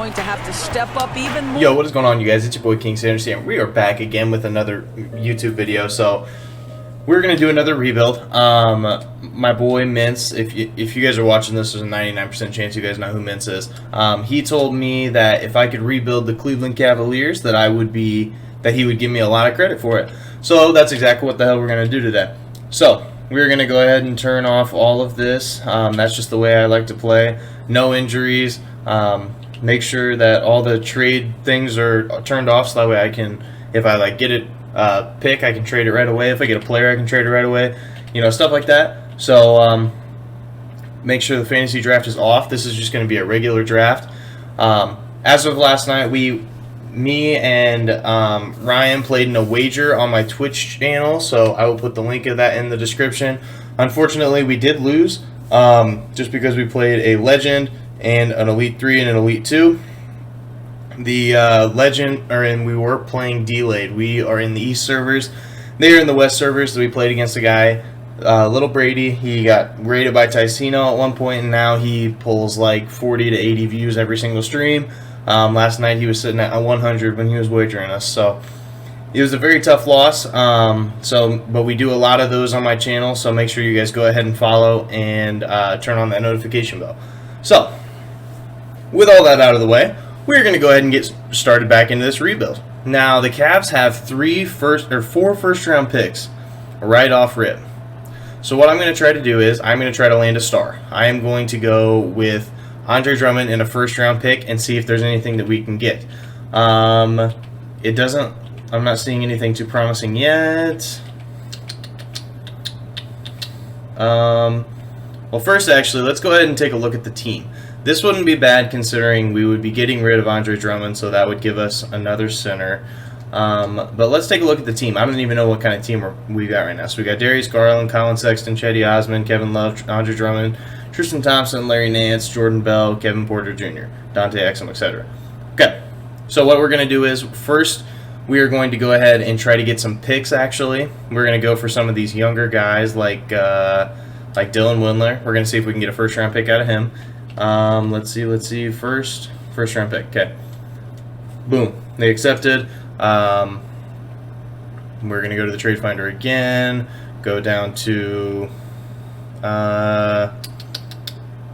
going to have to step up even more. Yo, what is going on, you guys? It's your boy King Sanders here, and we are back again with another YouTube video. So we're gonna do another rebuild. My boy Mints, if you guys are watching this, there's a 99% chance you guys know who Mints is. He told me that if I could rebuild the Cleveland Cavaliers, that he would give me a lot of credit for it. So that's exactly what the hell we're gonna do today. So we're gonna go ahead and turn off all of this. That's just the way I like to play. No injuries. Make sure that all the trade things are turned off, so that way I can, if I like get it pick, I can trade it right away. If I get a player, I can trade it right away. You know, stuff like that. So make sure the fantasy draft is off. This is just going to be a regular draft. As of last night, me and Ryan played in a wager on my Twitch channel, so I will put the link of that in the description. Unfortunately, we did lose just because we played a Legend and an Elite 3 and an Elite 2. The Legend we were playing delayed. We are in the East servers. They are in the West servers, so we played against a guy, Little Brady. He got rated by Ticino at one point, and now he pulls like 40 to 80 views every single stream. Last night he was sitting at 100 when he was wagering us, so it was a very tough loss. But we do a lot of those on my channel, so make sure you guys go ahead and follow and turn on that notification bell. So, with all that out of the way, we're going to go ahead and get started back into this rebuild. Now, the Cavs have 4 first-round picks right off rip. So what I'm going to try to do is I'm going to try to land a star. I am going to go with Andre Drummond in a first-round pick and see if there's anything that we can get. I'm not seeing anything too promising yet. Well, first, actually, let's go ahead and take a look at the team. This wouldn't be bad considering we would be getting rid of Andre Drummond, so that would give us another center. But let's take a look at the team. I don't even know what kind of team we got right now. So we got Darius Garland, Colin Sexton, Chetty Osman, Kevin Love, Andre Drummond, Tristan Thompson, Larry Nance, Jordan Bell, Kevin Porter Jr., Dante Exum, etc. Okay, so what we're going to do is first we are going to go ahead and try to get some picks, actually. We're going to go for some of these younger guys like Dylan Windler. We're going to see if we can get a first-round pick out of him. Let's see. First round pick. Okay. Boom. They accepted. We're gonna go to the trade finder again. Go down to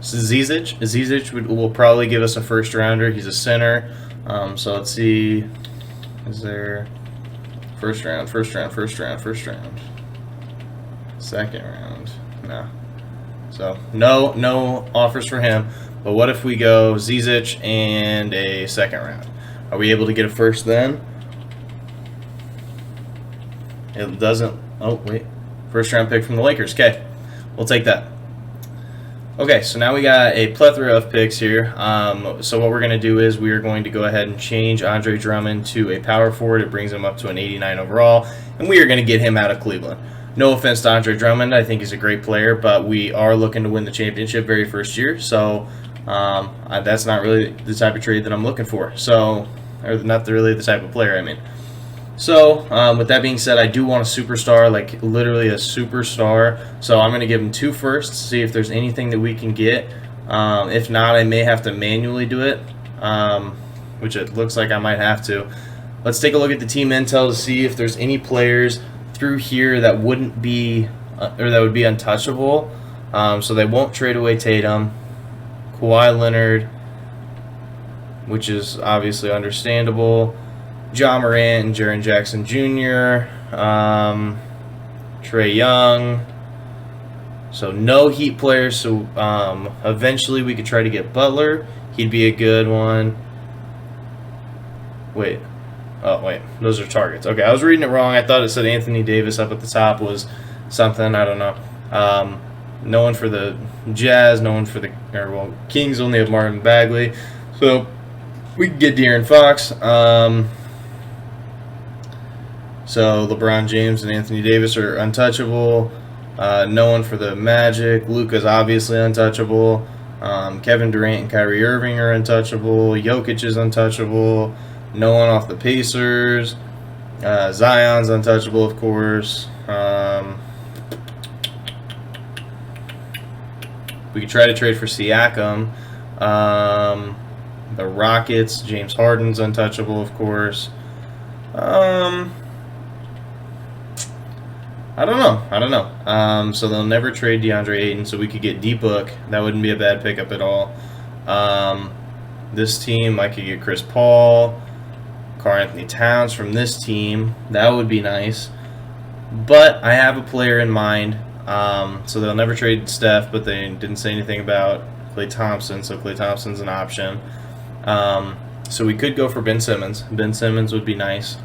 Zizic. Zizic will probably give us a first rounder. He's a center. So let's see. Is there first round? Second round. No. So, no offers for him. But what if we go Zizic and a second round? Are we able to get a first then? It doesn't. Oh, wait. First round pick from the Lakers. Okay. We'll take that. Okay, so now we got a plethora of picks here. So what we're going to do is we are going to go ahead and change Andre Drummond to a power forward. It brings him up to an 89 overall. And we are going to get him out of Cleveland. No offense to Andre Drummond, I think he's a great player, but we are looking to win the championship very first year, so that's not really the type of trade that I'm looking for. So, or not really the type of player, I mean. So, with that being said, I do want a superstar, like literally a superstar. So I'm going to give him 2 firsts, see if there's anything that we can get. If not, I may have to manually do it, which it looks like I might have to. Let's take a look at the team intel to see if there's any players through here that wouldn't be or that would be untouchable. So they won't trade away Tatum, Kawhi Leonard, which is obviously understandable, Ja Morant and Jaren Jackson Jr., Trae Young. So no Heat players. So eventually we could try to get Butler. He'd be a good one. Wait. Oh, wait. Those are targets. Okay, I was reading it wrong. I thought it said Anthony Davis up at the top was something. I don't know. No one for the Jazz. No one for the... Kings only have Marvin Bagley. So we could get De'Aaron Fox. So LeBron James and Anthony Davis are untouchable. No one for the Magic. Luka's obviously untouchable. Kevin Durant and Kyrie Irving are untouchable. Jokic is untouchable. No one off the Pacers. Zion's untouchable, of course. We could try to trade for Siakam. The Rockets, James Harden's untouchable, of course. I don't know. So they'll never trade DeAndre Ayton, so we could get D-Book. That wouldn't be a bad pickup at all. This team, I could get Chris Paul, Karl Anthony Towns from this team. That would be nice. But I have a player in mind. So they'll never trade Steph, but they didn't say anything about Klay Thompson, so Klay Thompson's an option. So we could go for Ben Simmons. Ben Simmons would be nice.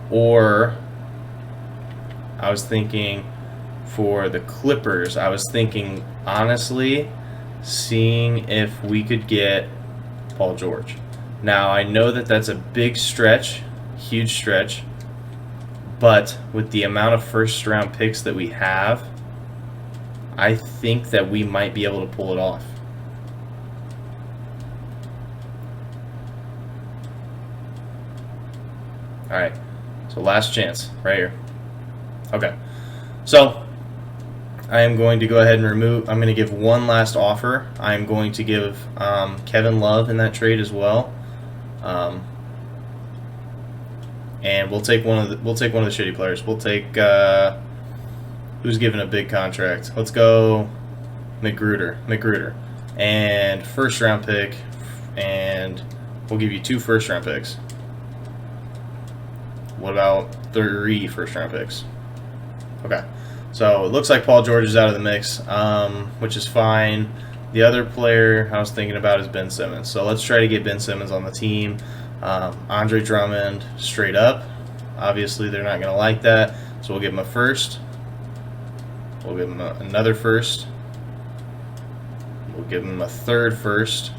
Or I was thinking for the Clippers, I was thinking, honestly, seeing if we could get Paul George. Now, I know that that's a big stretch, huge stretch, but with the amount of first-round picks that we have, I think that we might be able to pull it off. All right, so last chance right here. Okay, so I am going to go ahead and remove. I'm going to give one last offer. I'm going to give Kevin Love in that trade as well, and we'll take one of the shitty players. We'll take who's given a big contract. Let's go McGruder, and first round pick, and we'll give you 2 first-round picks. What about 3 first-round picks? Okay, so it looks like Paul George is out of the mix, which is fine. The other player I was thinking about is Ben Simmons. So let's try to get Ben Simmons on the team. Andre Drummond straight up. Obviously, they're not going to like that, so we'll give him a first. We'll give him another first. We'll give him a 3rd first.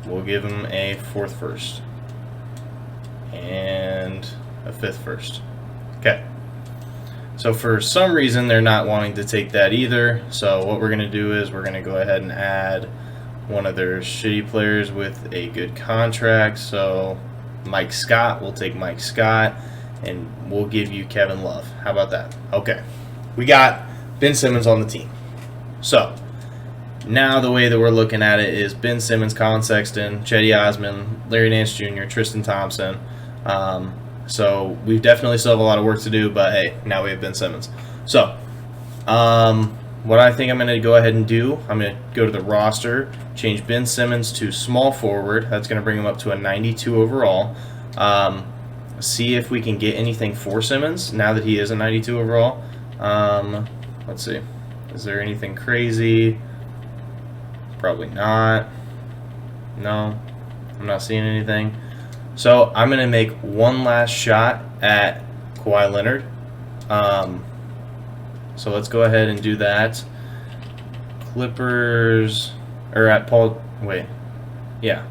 We'll give him a 4th first. And a 5th first. Okay. So for some reason they're not wanting to take that either. So what we're going to do is we're going to go ahead and add one of their shitty players with a good contract. So Mike Scott, we'll take Mike Scott, and we'll give you Kevin Love. How about that? Okay. We got Ben Simmons on the team. So now the way that we're looking at it is Ben Simmons, Colin Sexton, Cedi Osman, Larry Nance Jr., Tristan Thompson. So we definitely still have a lot of work to do, but hey, now we have Ben Simmons. So what I think I'm going to go ahead and do, I'm going to go to the roster, change Ben Simmons to small forward. That's going to bring him up to a 92 overall. See if we can get anything for Simmons now that he is a 92 overall. Let's see. Is there anything crazy? Probably not. No, I'm not seeing anything. So I'm going to make one last shot at Kawhi Leonard. So let's go ahead and do that. Clippers, or at Paul, wait, yeah.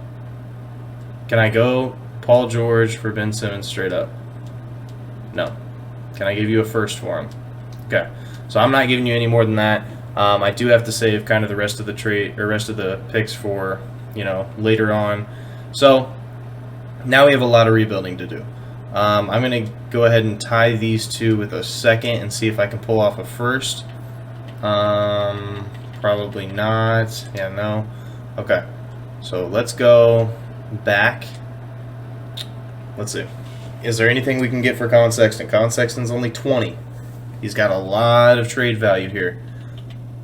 Can I go Paul George for Ben Simmons straight up? No. Can I give you a first for him? Okay. So I'm not giving you any more than that. I do have to save kind of the rest of the trade, or rest of the picks for, later on. So now we have a lot of rebuilding to do. I'm going to go ahead and tie these two with a second and see if I can pull off a first. Probably not. Yeah, no. Okay. So let's go back. Let's see. Is there anything we can get for Colin Sexton? Colin Sexton's only 20. He's got a lot of trade value here.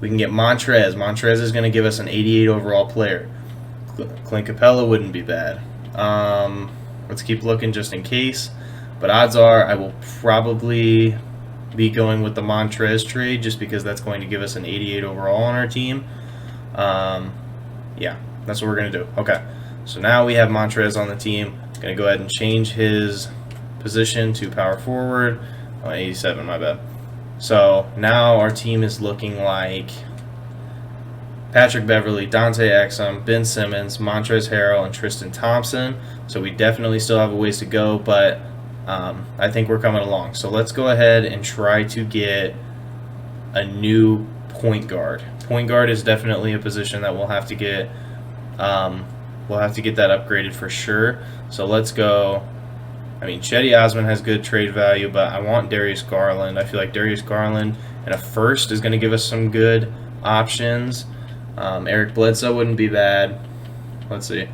We can get Montrez. Montrez is going to give us an 88 overall player. Clint Capella wouldn't be bad. Let's keep looking just in case. But odds are I will probably be going with the Montrez trade just because that's going to give us an 88 overall on our team. Yeah, that's what we're going to do. Okay, so now we have Montrez on the team. Going to go ahead and change his position to power forward. Oh, 87, my bad. So now our team is looking like Patrick Beverley, Dante Exum, Ben Simmons, Montrezl Harrell, and Tristan Thompson. So we definitely still have a ways to go, but I think we're coming along. So let's go ahead and try to get a new point guard. Point guard is definitely a position that we'll have to get. We'll have to get that upgraded for sure. So let's go. I mean, Cedi Osman has good trade value, but I want Darius Garland. I feel like Darius Garland and a first is going to give us some good options. Eric Bledsoe wouldn't be bad. Let's see.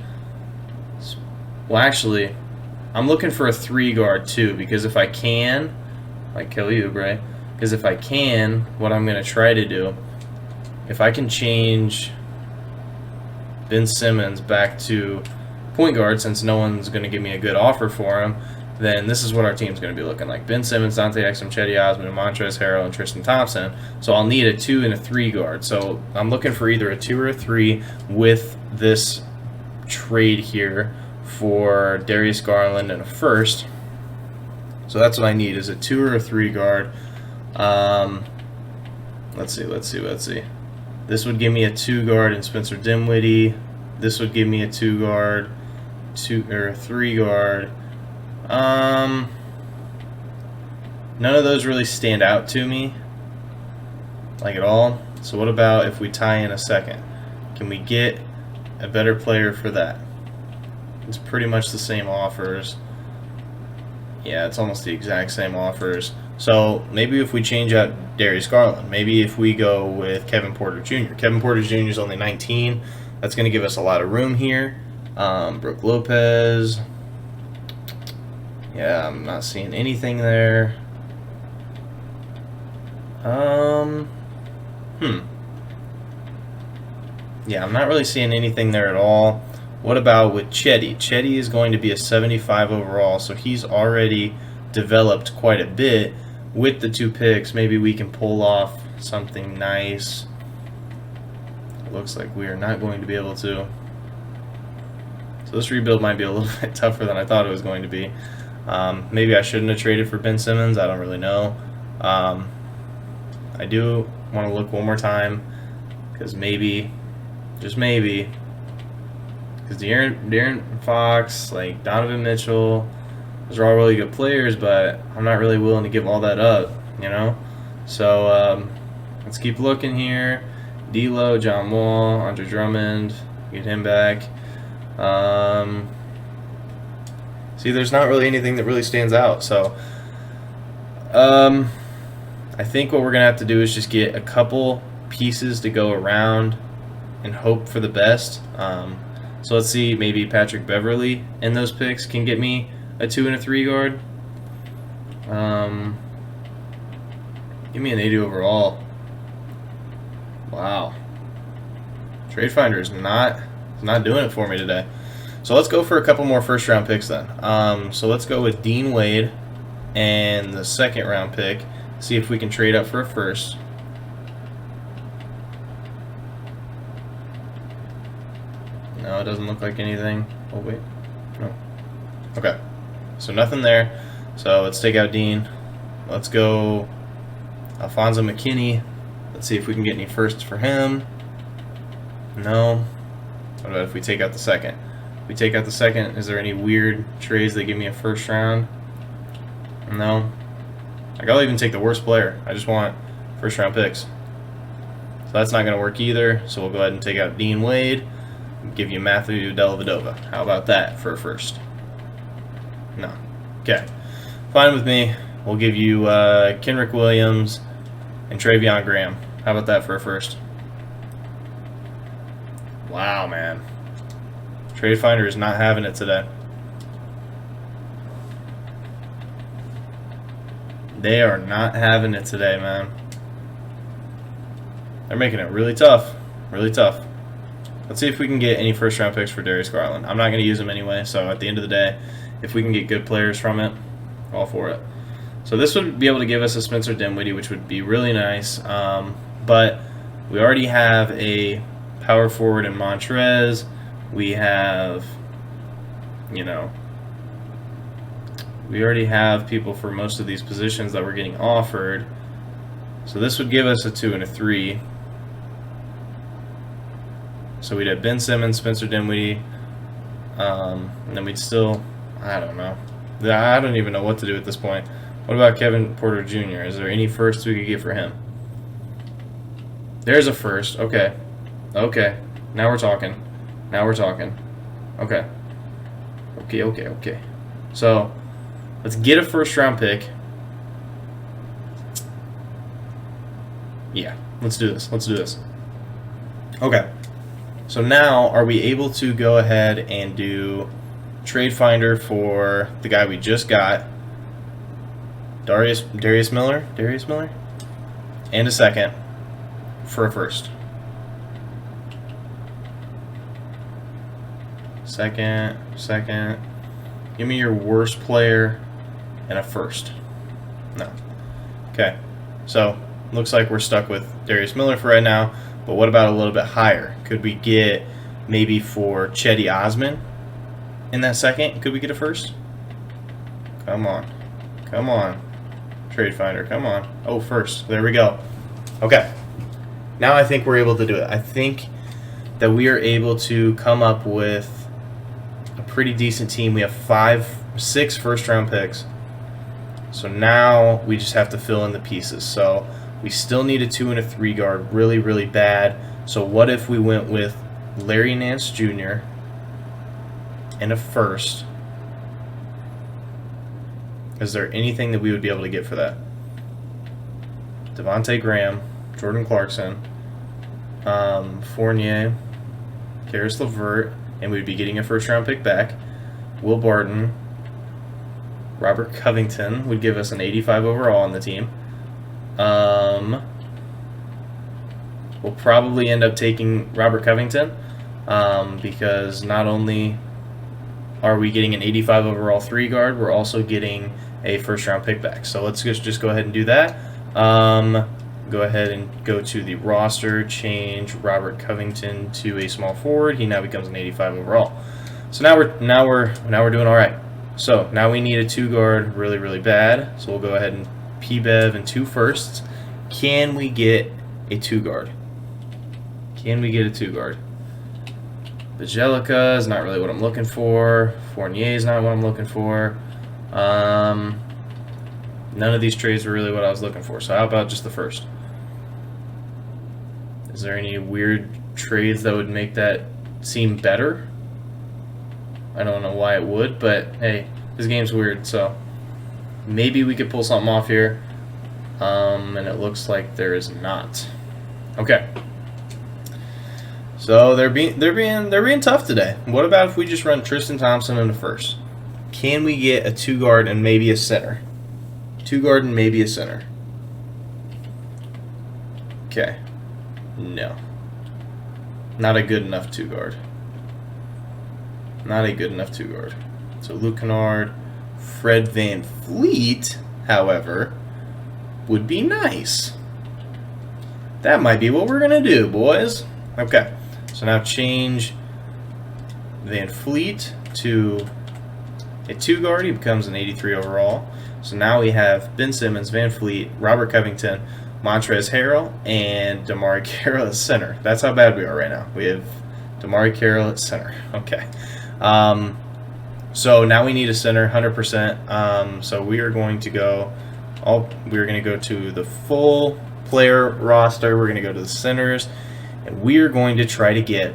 Well, actually, I'm looking for a 3-guard too, because if I can, like Kelly Oubre, because if I can, what I'm going to try to do, if I can change Ben Simmons back to point guard, since no one's going to give me a good offer for him, then this is what our team's going to be looking like. Ben Simmons, Dante Exum, Chetty Osman, Montrezl Harrell, and Tristan Thompson. So I'll need a 2 and a 3 guard. So I'm looking for either a 2 or a 3 with this trade here for Darius Garland and a first. So that's what I need, is a 2 or a 3 guard. Let's see. This would give me a 2 guard in Spencer Dinwiddie. This would give me a 2 guard, or a 3 guard. None of those really stand out to me, like at all. So what about if we tie in a second? Can we get a better player for that? It's pretty much the same offers. Yeah, it's almost the exact same offers. So maybe if we change out Darius Garland, maybe if we go with Kevin Porter Jr. Kevin Porter Jr. is only 19. That's going to give us a lot of room here. Brooke Lopez. Yeah, I'm not seeing anything there. Yeah, I'm not really seeing anything there at all. What about with Chetty? Chetty is going to be a 75 overall, so he's already developed quite a bit. With the 2 picks, maybe we can pull off something nice. It looks like we are not going to be able to. So this rebuild might be a little bit tougher than I thought it was going to be. Maybe I shouldn't have traded for Ben Simmons. I don't really know. I do want to look one more time, because maybe, just maybe, because De'Aaron Fox, like Donovan Mitchell, those are all really good players, but I'm not really willing to give all that up, you know? So let's keep looking here. D'Lo, John Wall, Andre Drummond, get him back. See, there's not really anything that really stands out. So I think what we're going to have to do is just get a couple pieces to go around and hope for the best. So let's see, maybe Patrick Beverly in those picks can get me a 2 and a 3 guard. Give me an 80 overall. Wow. Trade Finder is not doing it for me today. So let's go for a couple more first round picks then. So let's go with Dean Wade and the 2nd round pick. See if we can trade up for a first. No, it doesn't look like anything. Oh wait, no. Okay, so nothing there. So let's take out Dean. Let's go Alfonso McKinney. Let's see if we can get any firsts for him. No. What about if we take out the 2nd? If we take out the 2nd, is there any weird trades that give me a first round? No. Like, I'll even take the worst player. I just want first round picks. So that's not going to work either. So we'll go ahead and take out Dean Wade. Give you Matthew Dellavedova. How about that for a first? No. Okay. Fine with me. We'll give you Kenrick Williams and Travion Graham. How about that for a first? Wow, man. Trade Finder is not having it today. They are not having it today, man. They're making it really tough. Really tough. Let's see if we can get any first round picks for Darius Garland. I'm not going to use them anyway, so at the end of the day, if we can get good players from it, all for it. So this would be able to give us a Spencer Dinwiddie, which would be really nice. But we already have a power forward in Montrez. We have, you know, we already have people for most of these positions that we're getting offered. So this would give us a 2 and a 3. So we'd have Ben Simmons, Spencer Dinwiddie, and then we'd still, I don't know. I don't even know what to do at this point. What about Kevin Porter Jr.? Is there any firsts we could get for him? There's a first. Okay. Okay. Now we're talking. Now we're talking. Okay. Okay. So let's get a first round pick. Yeah. Let's do this. Okay. So now, are we able to go ahead and do trade finder for the guy we just got, Darius Miller, and a second for a first. Second. Give me your worst player and a first. No. Okay. So looks like we're stuck with Darius Miller for right now. But what about a little bit higher? Could we get maybe for Chetty Osman in that second? Could we get a first? Come on. Trade finder, come on. Oh, first. There we go. Okay. Now I think we're able to do it. I think that we are able to come up with a pretty decent team. We have 6 first-round picks. So now we just have to fill in the pieces. So we still need a 2 and a 3 guard really, really bad. So what if we went with Larry Nance Jr. and a first? Is there anything that we would be able to get for that? Devontae Graham, Jordan Clarkson, Fournier, Karis LeVert, and we'd be getting a first-round pick back. Will Barton, Robert Covington would give us an 85 overall on the team. We'll probably end up taking Robert Covington because not only are we getting an 85 overall 3 guard, we're also getting a first-round pick back. So let's just go ahead and do that. Go ahead and go to the roster, change Robert Covington to a small forward. He now becomes an 85 overall. So now we're doing all right. So now we need a 2 guard really, really bad. So we'll go ahead and P-Bev and 2 firsts. Can we get a 2 guard? Bajelica is not really what I'm looking for. Fournier is not what I'm looking for. None of these trades were really what I was looking for. So how about just the first? Is there any weird trades that would make that seem better? I don't know why it would, but hey, this game's weird, so maybe we could pull something off here. And it looks like there is not. Okay. So they're being tough today. What about if we just run Tristan Thompson in the first? Can we get a 2 guard and maybe a center? 2 guard and maybe a center. Okay. No. Not a good enough 2 guard. So Luke Kennard, Fred Van Fleet, however, would be nice. That might be what we're going to do, boys. Okay. So now change Van Fleet to a 2 guard. He becomes an 83 overall. So now we have Ben Simmons, Van Fleet, Robert Covington, Montrezl Harrell, and DeMarre Carroll at center. That's how bad we are right now. We have DeMarre Carroll at center. Okay. So now we need a center, 100%. So we are going to go. We're going to go to the full player roster. We're going to go to the centers, and we are going to try to get.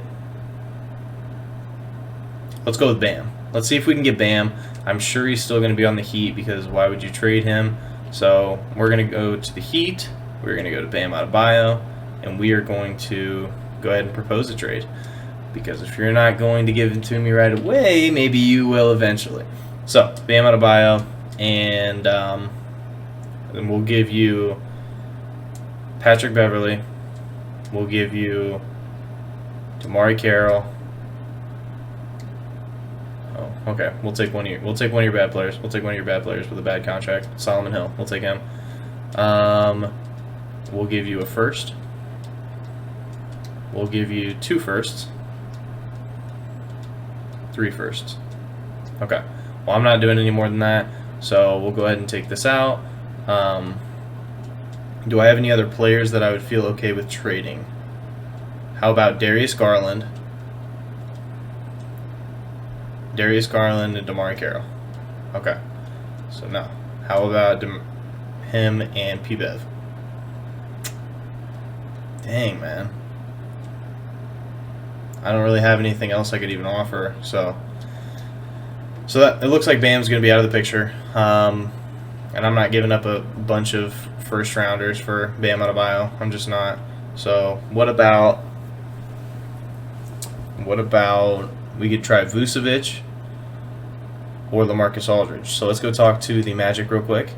Let's go with Bam. Let's see if we can get Bam. I'm sure he's still going to be on the Heat because why would you trade him? So we're going to go to the Heat. We're going to go to Bam Adebayo, and we are going to go ahead and propose a trade. Because if you're not going to give it to me right away, maybe you will eventually. So Bam Adebayo, and then we'll give you Patrick Beverly. We'll give you DeMarre Carroll. Oh, okay. We'll take one of your bad players. We'll take one of your bad players with a bad contract. Solomon Hill. We'll take him. We'll give you a first. We'll give you 2 firsts. 3 firsts. Okay. Well, I'm not doing any more than that, so we'll go ahead and take this out. Do I have any other players that I would feel okay with trading? How about Darius Garland? Darius Garland and DeMarre Carroll. Okay. So no. How about him and P-Bev? Dang, man. I don't really have anything else I could even offer, so that it looks like Bam's going to be out of the picture, and I'm not giving up a bunch of first rounders for Bam Adebayo. I'm just not. So what about What about we could try Vucevic or LaMarcus Aldridge? So let's go talk to the Magic real quick.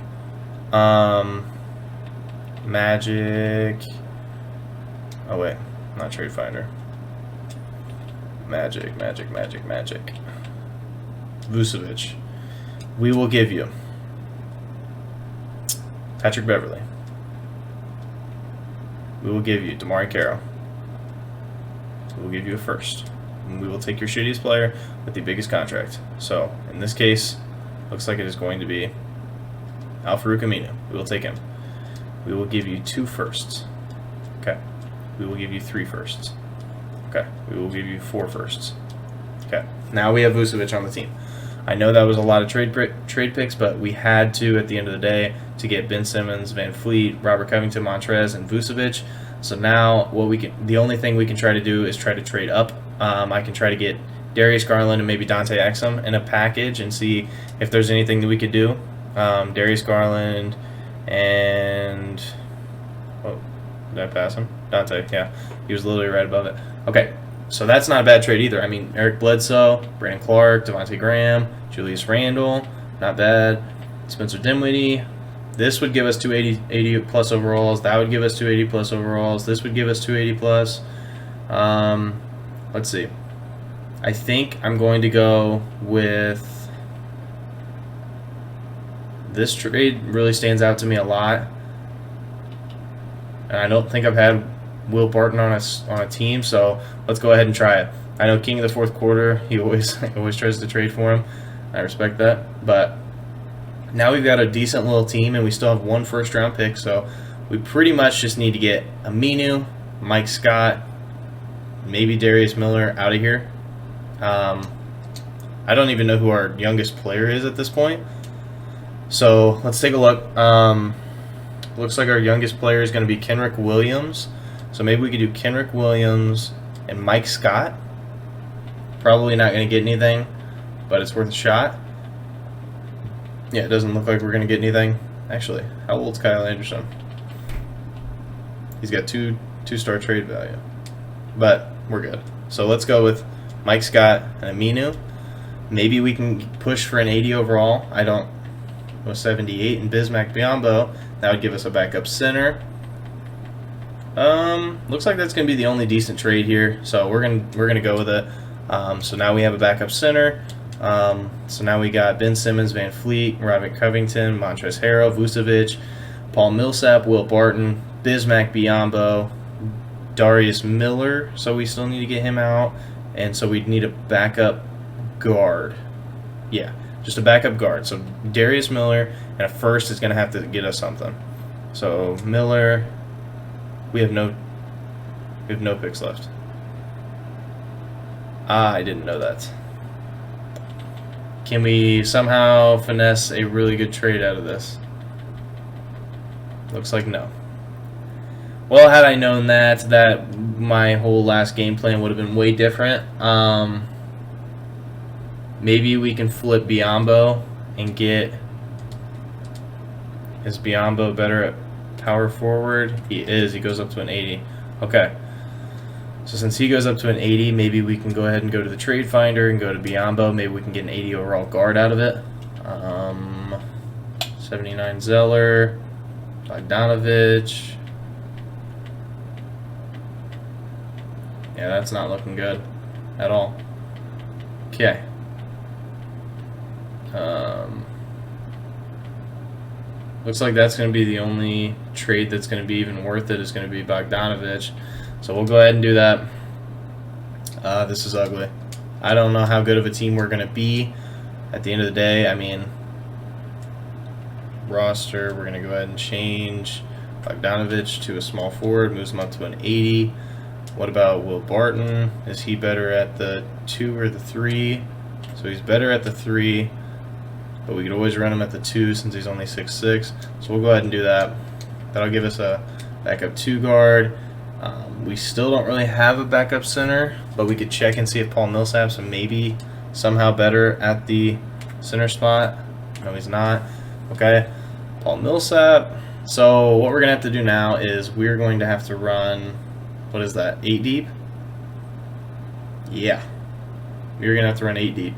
Magic. Oh wait, not Trade Finder. Magic. Vucevic. We will give you Patrick Beverly. We will give you Damari Carroll. We will give you a first. And we will take your shittiest player with the biggest contract. So, in this case, looks like it is going to be Al-Farouq Aminu. We will take him. We will give you 2 firsts. Okay. We will give you 3 firsts. Okay. We will give you 4 firsts. Okay. Now we have Vucevic on the team. I know that was a lot of trade picks, but we had to, at the end of the day, to get Ben Simmons, Van Fleet, Robert Covington, Montrez, and Vucevic. So now the only thing we can try to do is try to trade up. I can try to get Darius Garland and maybe Dante Exum in a package and see if there's anything that we could do. Darius Garland and did I pass him? Dante, yeah, he was literally right above it. Okay. So that's not a bad trade either. I mean, Eric Bledsoe, Brandon Clark, Devontae Graham, Julius Randle, not bad. Spencer Dinwiddie. This would give us 280 plus overalls. That would give us 280 plus overalls. This would give us 280 plus. Let's see. I think I'm going to go with this trade. Really stands out to me a lot, and I don't think I've had Will Barton on a team, so let's go ahead and try it. I know King of the fourth quarter, he always tries to trade for him. I respect that, but now we've got a decent little team, and we still have 1 first-round pick, so we pretty much just need to get Aminu, Mike Scott, maybe Darius Miller out of here. I don't even know who our youngest player is at this point, so let's take a look. Looks like our youngest player is going to be Kenrick Williams. So maybe we could do Kenrick Williams and Mike Scott. Probably not going to get anything, but it's worth a shot. Yeah, it doesn't look like we're going to get anything. Actually, how old's Kyle Anderson? He's got two-star trade value. But we're good. So let's go with Mike Scott and Aminu. Maybe we can push for an 80 overall. I don't know, 78 and Bismack Biyombo. That would give us a backup center. Looks like that's gonna be the only decent trade here, so we're gonna go with it. So now we have a backup center. So now we got Ben Simmons, Van Fleet, Robert Covington, Montrezl Harrell, Vucevic, Paul Millsap, Will Barton, Bismack Biyombo, Darius Miller. So we still need to get him out, and so we'd need a backup guard. Yeah, just a backup guard. So Darius Miller and a first is gonna have to get us something. So Miller. We have no picks left. I didn't know that. Can we somehow finesse a really good trade out of this? Looks like no. Well, had I known that my whole last game plan would have been way different. Maybe we can flip Biyombo and get... Is Biyombo better at power forward? He is. He goes up to an 80. Okay. So since he goes up to an 80, maybe we can go ahead and go to the trade finder and go to Biyombo. Maybe we can get an 80 overall guard out of it. 79 Zeller, Bogdanovich. Yeah, that's not looking good at all. Okay. Looks like that's going to be the only trade that's going to be even worth it, is going to be Bogdanovich. So we'll go ahead and do that. This is ugly. I don't know how good of a team we're going to be at the end of the day. I mean, roster, we're going to go ahead and change Bogdanovich to a small forward, moves him up to an 80. What about Will Barton? Is he better at the 2 or the 3? So he's better at the 3. But we could always run him at the 2 since he's only 6'6". So we'll go ahead and do that. That'll give us a backup 2 guard. We still don't really have a backup center, but we could check and see if Paul Millsap's maybe somehow better at the center spot. No, he's not. Okay, Paul Millsap. So what we're going to have to do now is we're going to have to run, what is that, 8 deep? Yeah. We're going to have to run 8 deep.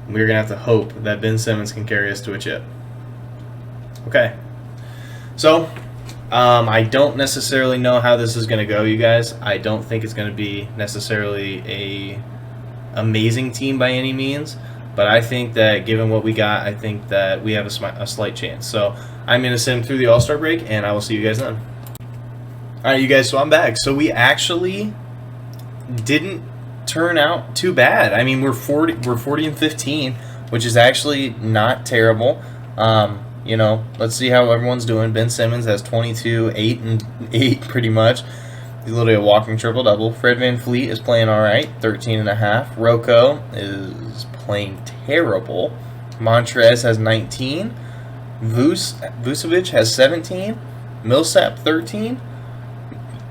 We're going to have to hope that Ben Simmons can carry us to a chip. Okay. So, I don't necessarily know how this is going to go, you guys. I don't think it's going to be necessarily a amazing team by any means. But I think that given what we got, I think that we have a slight chance. So, I'm going to sim through the All-Star break, and I will see you guys then. Alright, you guys, so I'm back. So, we actually didn't turn out too bad. I mean, we're 40 and 15, which is actually not terrible. You know, let's see how everyone's doing. Ben Simmons has 22, 8 and 8 pretty much. He's literally a walking triple-double. Fred VanVleet is playing all right, 13.5. Rocco is playing terrible. Montrez has 19. Vucevic has 17. Millsap 13.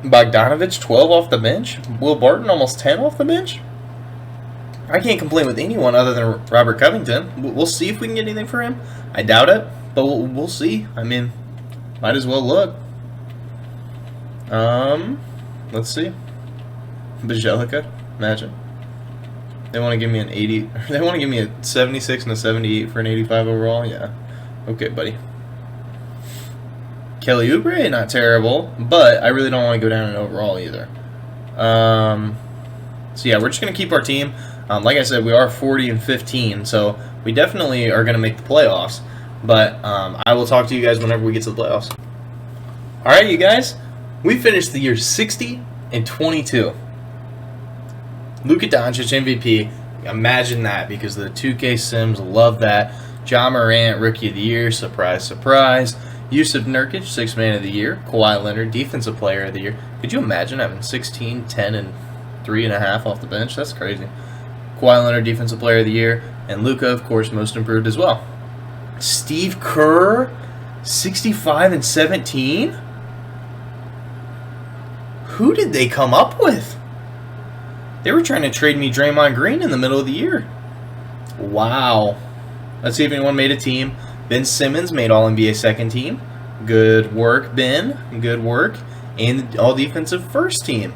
Bogdanovich 12 off the bench. Will Barton almost 10 off the bench. I can't complain with anyone other than Robert Covington. We'll see if we can get anything for him. I doubt it, but we'll see. I mean, might as well look. Let's see. Bajelica, imagine. They want to give me an 80. They want to give me a 76 and a 78 for an 85 overall. Yeah. Okay, buddy. Kelly Oubre, not terrible, but I really don't want to go down in overall either. So yeah, we're just gonna keep our team. Like I said, we are 40 and 15, so we definitely are gonna make the playoffs. But I will talk to you guys whenever we get to the playoffs. All right, you guys, we finished the year 60 and 22. Luka Doncic MVP. Imagine that, because the 2K Sims love that. Ja Morant, Rookie of the Year. Surprise, surprise. Yusuf Nurkic, 6th Man of the Year. Kawhi Leonard, Defensive Player of the Year. Could you imagine having 16, 10, and 3.5 off the bench? That's crazy. Kawhi Leonard, Defensive Player of the Year. And Luka, of course, Most Improved as well. Steve Kerr, 65 and 17? Who did they come up with? They were trying to trade me Draymond Green in the middle of the year. Wow. Let's see if anyone made a team. Ben Simmons made All-NBA second team. Good work, Ben. Good work. And All-Defensive first team.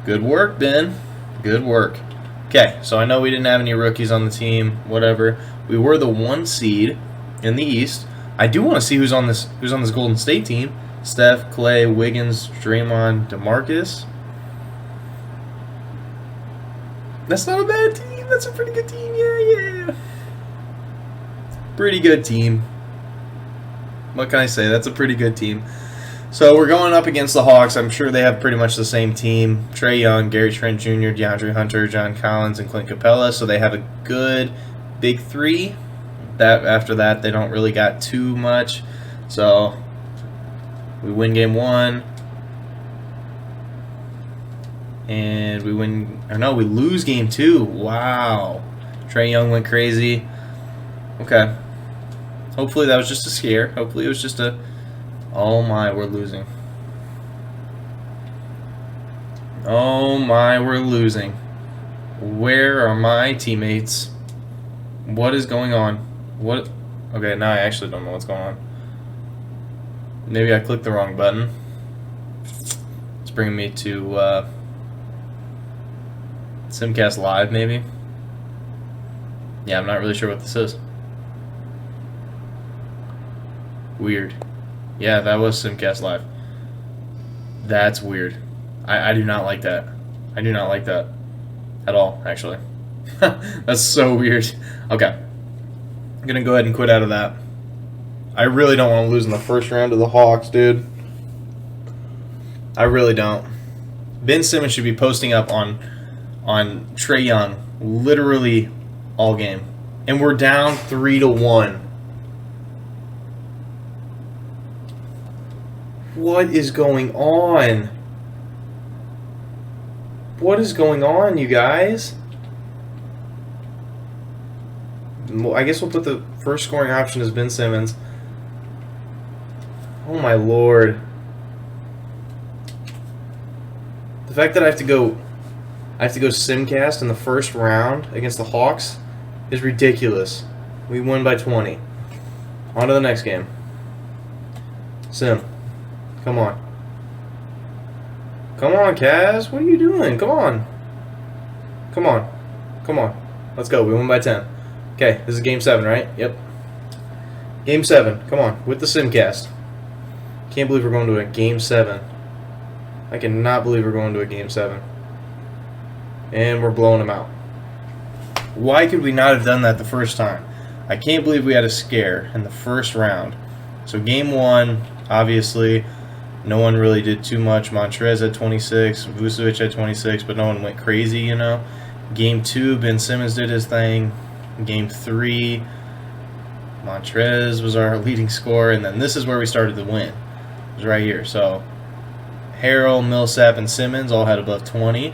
Good work, Ben. Good work. Okay, so I know we didn't have any rookies on the team. Whatever. We were the 1 seed in the East. I do want to see who's on this Golden State team. Steph, Clay, Wiggins, Draymond, DeMarcus. That's not a bad team. That's a pretty good team. Yeah. Pretty good team. What can I say? That's a pretty good team. So we're going up against the Hawks. I'm sure they have pretty much the same team. Trae Young, Gary Trent Jr., DeAndre Hunter, John Collins, and Clint Capella. So they have a good big 3. After that, they don't really got too much. So we win game 1. And we lose game 2. Wow. Trae Young went crazy. Okay. Hopefully that was just a scare. Hopefully it was just a... Oh my, we're losing. Oh my, we're losing. Where are my teammates? What is going on? What? Okay, now I actually don't know what's going on. Maybe I clicked the wrong button. It's bringing me to Simcast Live, maybe? Yeah, I'm not really sure what this is. Weird. Yeah, that was Simcast Live. That's weird. I do not like that. I do not like that. At all, actually. That's so weird. Okay. I'm going to go ahead and quit out of that. I really don't want to lose in the first round to the Hawks, dude. I really don't. Ben Simmons should be posting up on Trae Young literally all game. And we're down 3-1. What is going on? What is going on, you guys? Well, I guess we'll put the first scoring option as Ben Simmons. Oh my lord. The fact that I have to go simcast in the first round against the Hawks is ridiculous. We win by 20. On to the next game. Sim. Come on. Come on, Kaz. What are you doing? Come on. Come on. Come on. Let's go. We won by 10. Okay, this is game 7, right? Yep. Game 7. Come on. With the Simcast. Can't believe we're going to a game 7. I cannot believe we're going to a game 7. And we're blowing them out. Why could we not have done that the first time? I can't believe we had a scare in the first round. So game 1, obviously, no one really did too much. Montrez had 26, Vucevic had 26, but no one went crazy, you know. Game 2, Ben Simmons did his thing. Game 3, Montrez was our leading scorer, and then this is where we started to win. It was right here. So Harrell, Millsap, and Simmons all had above 20.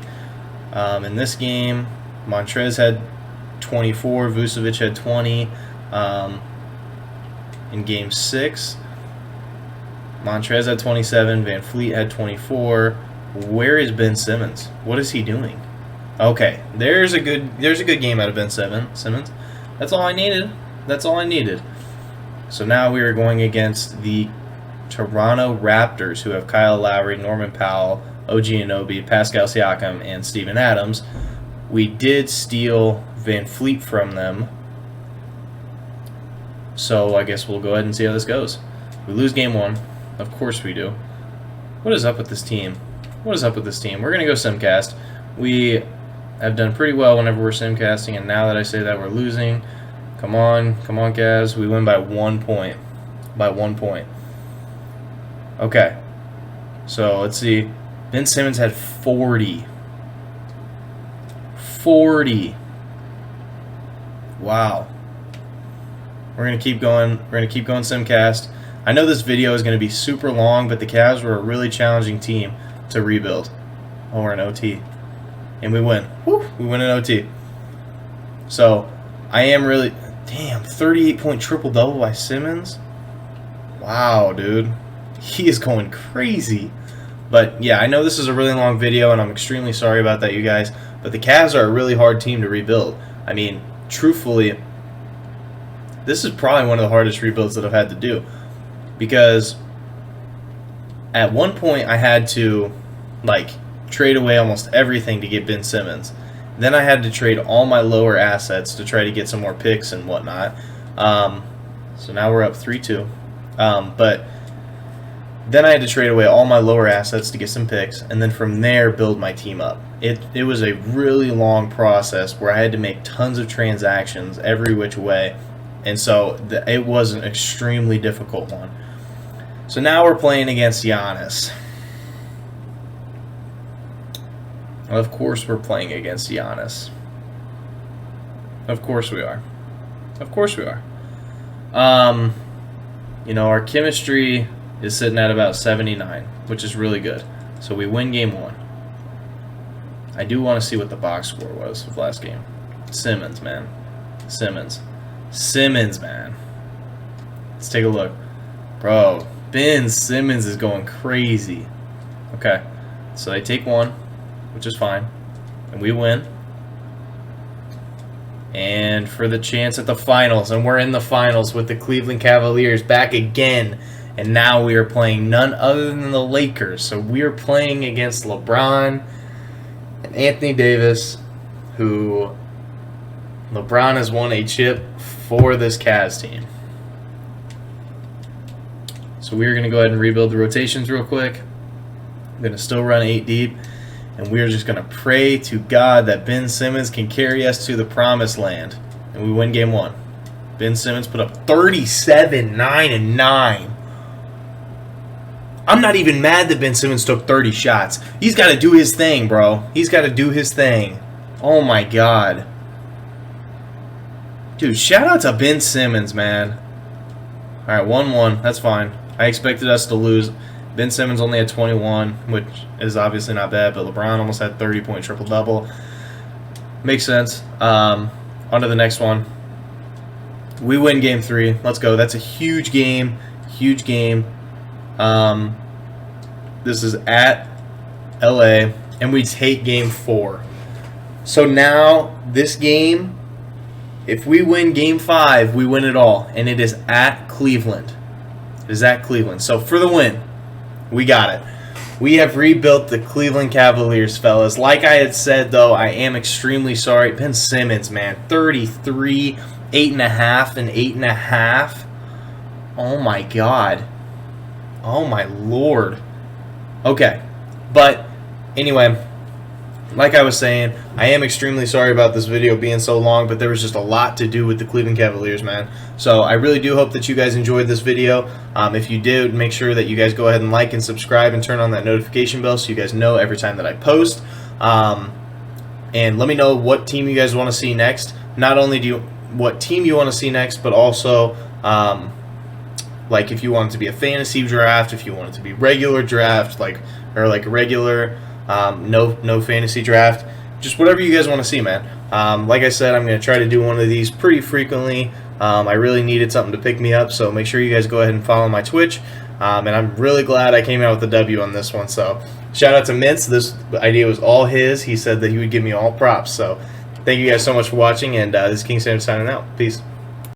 In this game, Montrez had 24, Vucevic had 20. In game 6, Montrez had 27, Van Fleet had 24. Where is Ben Simmons? What is he doing? Okay, there's a good game out of Ben Simmons. That's all I needed. That's all I needed. So now we are going against the Toronto Raptors, who have Kyle Lowry, Norman Powell, OG Anunoby, Pascal Siakam, and Steven Adams. We did steal Van Fleet from them, so I guess we'll go ahead and see how this goes. We lose game 1. Of course we do. What is up with this team? What is up with this team? We're going to go Simcast. We have done pretty well whenever we're Simcasting, and now that I say that, we're losing. Come on, Cavs. We win by 1 point. By 1 point. Okay. So, let's see. Ben Simmons had 40. 40. Wow. We're going to keep going. We're going to keep going Simcast. I know this video is going to be super long, but the Cavs were a really challenging team to rebuild. Oh, we're in OT. And we win. Woo, we win in OT. So, I am really... Damn, 38-point triple-double by Simmons? Wow, dude. He is going crazy. But, yeah, I know this is a really long video, and I'm extremely sorry about that, you guys. But the Cavs are a really hard team to rebuild. I mean, truthfully, this is probably one of the hardest rebuilds that I've had to do. Because at one point I had to, like, trade away almost everything to get Ben Simmons. Then I had to trade all my lower assets to try to get some more picks and whatnot. So now we're up 3-2. But then I had to trade away all my lower assets to get some picks, and then from there build my team up. It was a really long process where I had to make tons of transactions every which way, and so it was an extremely difficult one. So now we're playing against Giannis. Of course we're playing against Giannis. Of course we are. Of course we are. You know, our chemistry is sitting at about 79, which is really good. So we win game 1. I do want to see what the box score was of last game. Simmons, man. Simmons, man. Let's take a look. Bro, Ben Simmons is going crazy. Okay, so they take 1, which is fine. And we win. And for the chance at the finals, and we're in the finals with the Cleveland Cavaliers back again. And now we are playing none other than the Lakers. So we are playing against LeBron and Anthony Davis, who LeBron has won a chip for this Cavs team. So we're going to go ahead and rebuild the rotations real quick. I'm going to still run 8 deep. And we're just going to pray to God that Ben Simmons can carry us to the promised land. And we win game 1. Ben Simmons put up 37, 9, and 9. I'm not even mad that Ben Simmons took 30 shots. He's got to do his thing, bro. He's got to do his thing. Oh, my God. Dude, shout out to Ben Simmons, man. All right, 1-1. That's fine. I expected us to lose. Ben Simmons only had 21, which is obviously not bad, but LeBron almost had 30-point triple-double. Makes sense. On to the next one. We win game 3. Let's go. That's a huge game. Huge game. This is at LA, and we take game 4. So now, this game, if we win game 5, we win it all, and it is at Cleveland. It is at Cleveland. So for the win. We got it. We have rebuilt the Cleveland Cavaliers, fellas. Like I had said, though, I am extremely sorry. Ben Simmons, man, 33, 8.5, and 8.5. Oh my God. Oh my Lord. Okay, but anyway, like I was saying, I am extremely sorry about this video being so long, but there was just a lot to do with the Cleveland Cavaliers, man. So I really do hope that you guys enjoyed this video. If you did, make sure that you guys go ahead and like and subscribe and turn on that notification bell so you guys know every time that I post. And let me know what team you guys want to see next. Not only what team you want to see next, but also like if you want it to be a fantasy draft, if you want it to be regular draft, or like a regular no fantasy draft, just whatever you guys want to see, man. Like I said, I'm going to try to do one of these pretty frequently. I really needed something to pick me up, so make sure you guys go ahead and follow my Twitch. And I'm really glad I came out with a W on this one. So shout out to Mints. This idea was all his. He said that he would give me all props. So thank you guys so much for watching, and this is King Sam signing out. Peace.